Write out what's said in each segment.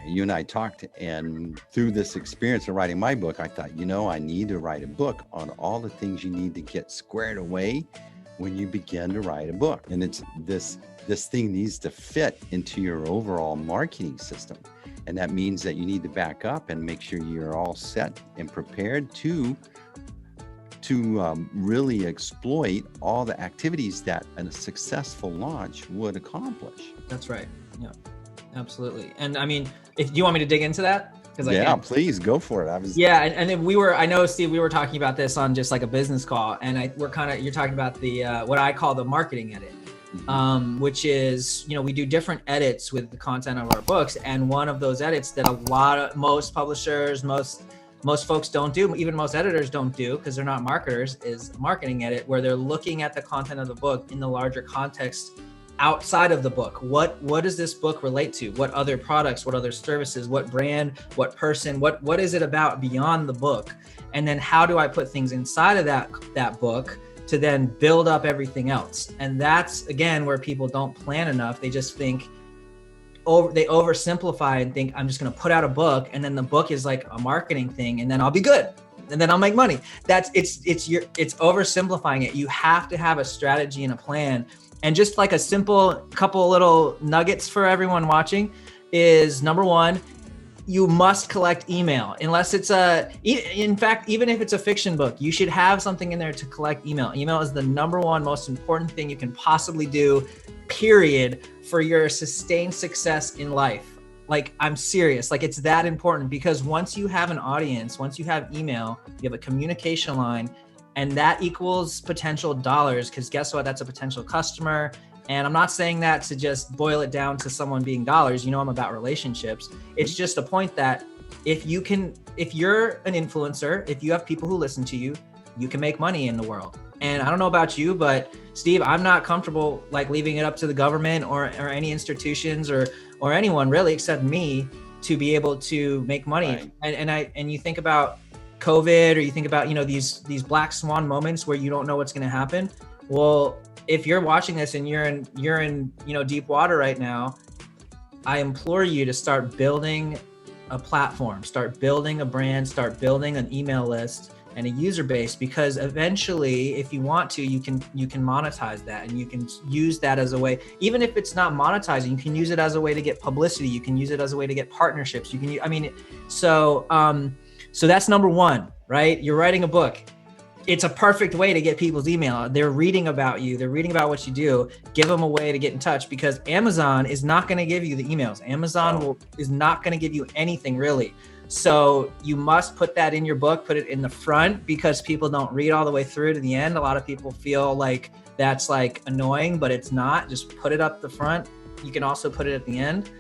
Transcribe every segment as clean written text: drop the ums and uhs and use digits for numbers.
you and I talked, and through this experience of writing my book, I thought, I need to write a book on all the things you need to get squared away when you begin to write a book. And it's this thing needs to fit into your overall marketing system. And that means that you need to back up and make sure you're all set and prepared to really exploit all the activities that a successful launch would accomplish. That's right. Yeah, absolutely. And I mean, if you want me to dig into that? Yeah, please go for it. And then I know, Steve, we were talking about this on just like a business call, and you're talking about the, what I call the marketing edit, which is, we do different edits with the content of our books. And one of those edits that most publishers, most folks don't do, even most editors don't do, because they're not marketers, is a marketing edit where they're looking at the content of the book in the larger context outside of the book. What does this book relate to? What other products, what other services, what brand, what person, what is it about beyond the book? And then how do I put things inside of that book to then build up everything else? And that's, again, where people don't plan enough. They just think, they oversimplify and think, I'm just going to put out a book, and then the book is like a marketing thing, and then I'll be good, and then I'll make money. It's oversimplifying it. You have to have a strategy and a plan. And just like a simple couple little nuggets for everyone watching is, number one, you must collect email. Unless it's in fact, even if it's a fiction book, you should have something in there to collect email. Email is the number one most important thing you can possibly do, period, for your sustained success in life. Like, I'm serious. Like, it's that important, because once you have an audience, once you have email, you have a communication line, and that equals potential dollars, because guess what? That's a potential customer. And I'm not saying that to just boil it down to someone being dollars. I'm about relationships. It's just a point that if you're an influencer, if you have people who listen to you, you can make money in the world. And I don't know about you, but Steve, I'm not comfortable like leaving it up to the government or any institutions or anyone really, except me, to be able to make money. Right. And you think about COVID, or you think about, these black swan moments where you don't know what's going to happen. Well, if you're watching this and you're in deep water right now, I implore you to start building a platform, start building a brand, start building an email list and a user base, because eventually, if you want to, you can monetize that, and you can use that as a way. Even if it's not monetizing, you can use it as a way to get publicity. You can use it as a way to get partnerships. So that's number one, right? You're writing a book. It's a perfect way to get people's email. They're reading about you. They're reading about what you do. Give them a way to get in touch, because Amazon is not going to give you the emails. Amazon is not going to give you anything really. So you must put that in your book, put it in the front, because people don't read all the way through to the end. A lot of people feel like that's like annoying, but it's not. Just put it up the front. You can also put it at the end.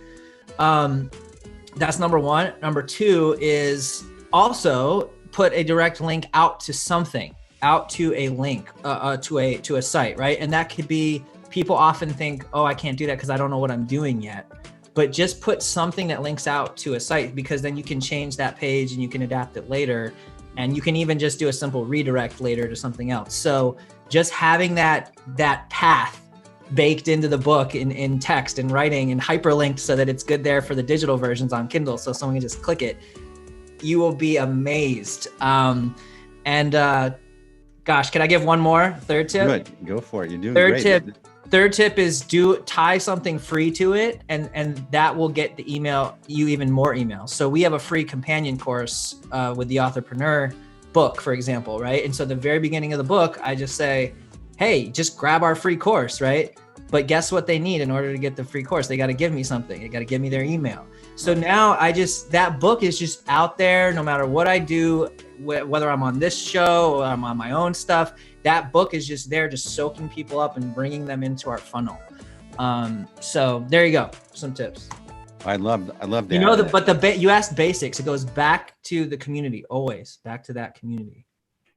That's number one. Number two is also put a direct link out to something, out to a link, to a site, right? And that could be, people often think, I can't do that because I don't know what I'm doing yet. But just put something that links out to a site, because then you can change that page and you can adapt it later. And you can even just do a simple redirect later to something else. So just having that path baked into the book in text and writing and hyperlinked so that it's good there for the digital versions on Kindle, so someone can just click it, you will be amazed. Gosh, can I give one more? Third tip? Good, go for it. You're doing great. Third tip is tie something free to it, and that will get you even more emails. So we have a free companion course with the Authorpreneur book, for example, right? And so the very beginning of the book, I just say, hey, just grab our free course, right? But guess what they need in order to get the free course? They got to give me something. They got to give me their email. So now that book is just out there, no matter what I do, whether I'm on this show or I'm on my own stuff, that book is just there, just soaking people up and bringing them into our funnel. So there you go. Some tips. I love that. You asked basics. It goes back to the community, always back to that community.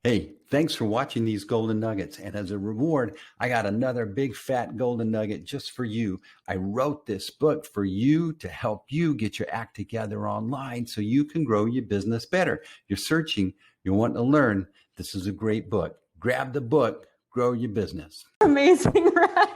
Hey, thanks for watching these Golden Nuggets. And as a reward, I got another big fat Golden Nugget just for you. I wrote this book for you to help you get your act together online so you can grow your business better. You're searching, you want to learn. This is a great book. Grab the book, grow your business. Amazing, right?